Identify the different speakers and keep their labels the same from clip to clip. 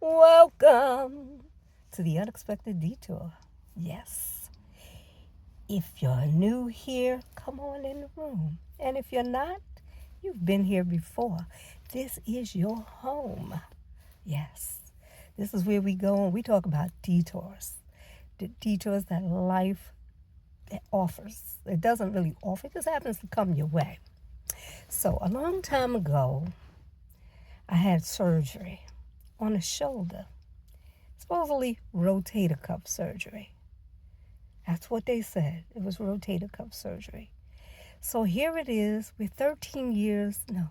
Speaker 1: Welcome to the Unexpected Detour. Yes. If you're new here, come on in the room. And if you're not, you've been here before. This is your home. Yes. This is where we go and we talk about detours. The detours that life offers. It doesn't really offer, it just happens to come your way. So a long time ago, I had surgery on a shoulder. Supposedly rotator cuff surgery. That's what they said. It was rotator cuff surgery. So here it is. We're 13 years. No,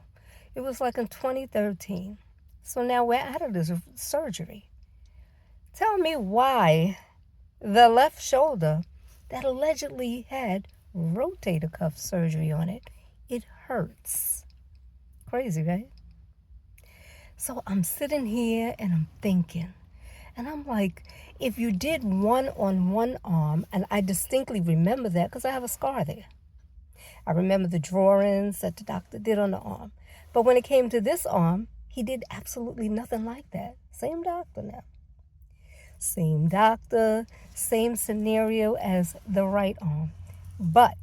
Speaker 1: it was like in 2013. So now we're out of this surgery. Tell me why the left shoulder that allegedly had rotator cuff surgery on it, it hurts. Crazy, right? So I'm sitting here and I'm thinking, and I'm like, if you did one on one arm, and I distinctly remember that because I have a scar there. I remember the drawings that the doctor did on the arm. But when it came to this arm, he did absolutely nothing like that. Same doctor now. Same doctor, same scenario as the right arm. But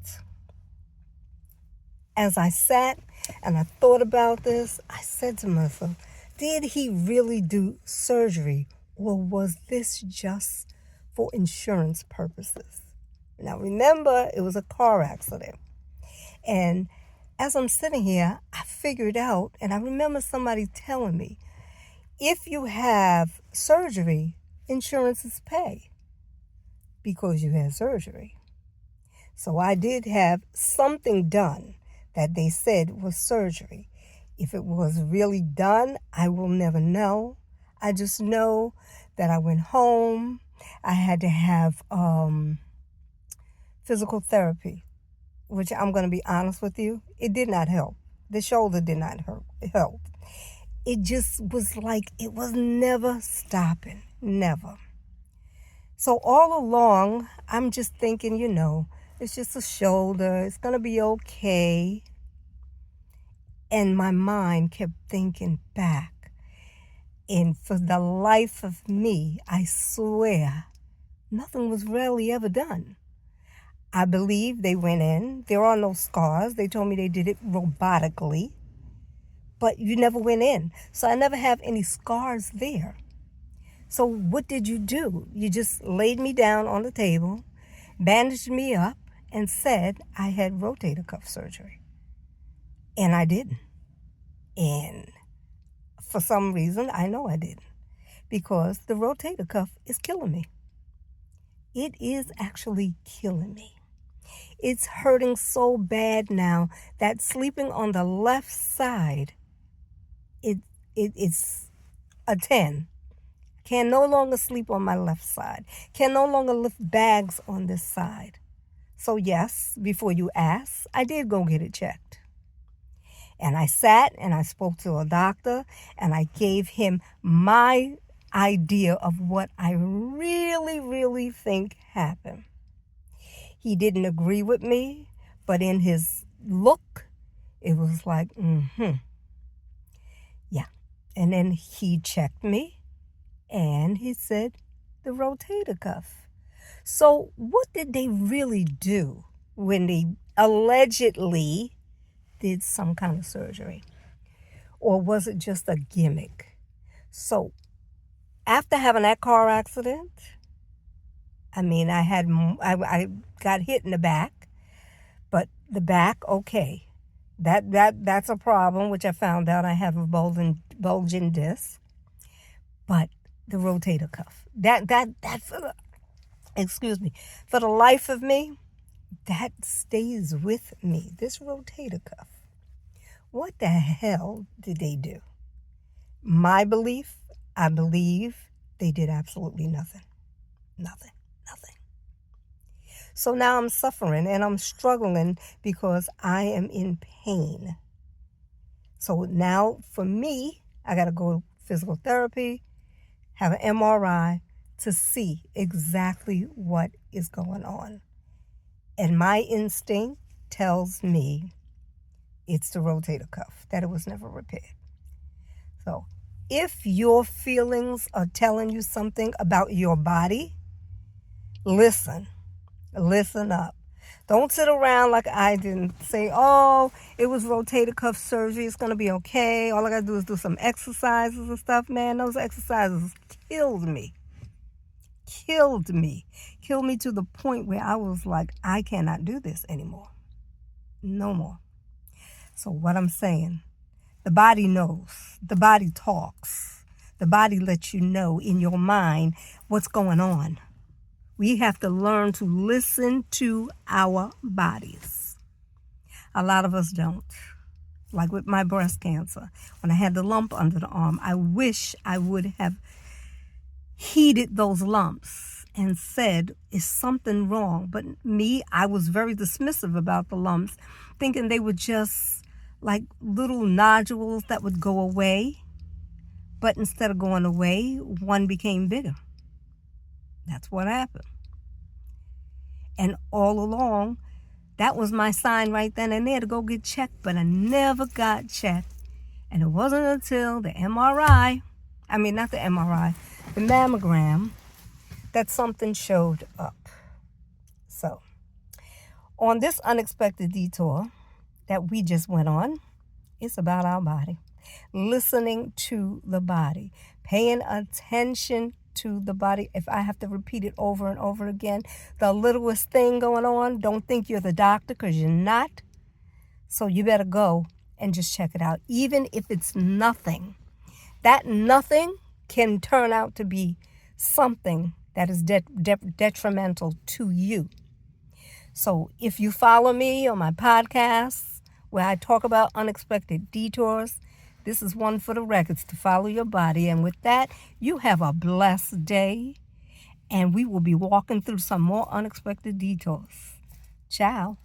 Speaker 1: as I sat and I thought about this, I said to myself, did he really do surgery, or was this just for insurance purposes? Now remember, it was a car accident. And as I'm sitting here, I figured out, and I remember somebody telling me, if you have surgery, insurances pay because you had surgery. So I did have something done that they said was surgery. If it was really done, I will never know. I just know that I went home. I had to have physical therapy, which I'm going to be honest with you, it did not help. The shoulder did not help. It just was like it was never stopping, never. So all along, I'm just thinking, it's just a shoulder. It's going to be okay. And my mind kept thinking back. And for the life of me, I swear, nothing was really ever done. I believe they went in. There are no scars. They told me they did it robotically. But you never went in. So I never have any scars there. So what did you do? You just laid me down on the table, bandaged me up, and said I had rotator cuff surgery. And I didn't. And for some reason, I know I didn't. Because the rotator cuff is killing me. It is actually killing me. It's hurting so bad now that sleeping on the left side, it's a 10. Can no longer sleep on my left side. Can no longer lift bags on this side. So yes, before you ask, I did go get it checked. And I sat and I spoke to a doctor and I gave him my idea of what I really, really think happened. He didn't agree with me, but in his look, it was like, yeah. And then he checked me and he said, the rotator cuff. So what did they really do when they allegedly did some kind of surgery? Or was it just a gimmick? So after having that car accident, I got hit in the back, but the back, okay. That's a problem, which I found out I have a bulging disc. But the rotator cuff, for the life of me, that stays with me. This rotator cuff. What the hell did they do? My belief, I believe they did absolutely nothing. Nothing. So now I'm suffering and I'm struggling because I am in pain. So now for me, I got to go to physical therapy, have an MRI to see exactly what is going on. And my instinct tells me it's the rotator cuff, that it was never repaired. So If your feelings are telling you something about your body, listen up. Don't sit around like I didn't say, oh, it was rotator cuff surgery. It's going to be okay. All I got to do is do some exercises and stuff. Man, those exercises killed me. Killed me to the point where I was like, I cannot do this anymore. No more. So what I'm saying, the body knows. The body talks. The body lets you know in your mind what's going on. We have to learn to listen to our bodies. A lot of us don't. Like with my breast cancer, when I had the lump under the arm, I wish I would have heeded those lumps and said, is something wrong? But me, I was very dismissive about the lumps, thinking they were just like little nodules that would go away. But instead of going away, one became bigger. That's what happened. And all along, that was my sign right then and there to go get checked, but I never got checked. And it wasn't until the MRI, not the MRI, the mammogram, that something showed up. So, on this unexpected detour that we just went on, it's about our body. Listening to the body, paying attention to the body. If I have to repeat it over and over again, the littlest thing going on, don't think you're the doctor, because you're not. So you better go and just check it out. Even if it's nothing, that nothing can turn out to be something that is detrimental to you. So if you follow me on my podcasts where I talk about unexpected detours, this is one for the records, to follow your body. And with that, you have a blessed day. And we will be walking through some more unexpected detours. Ciao.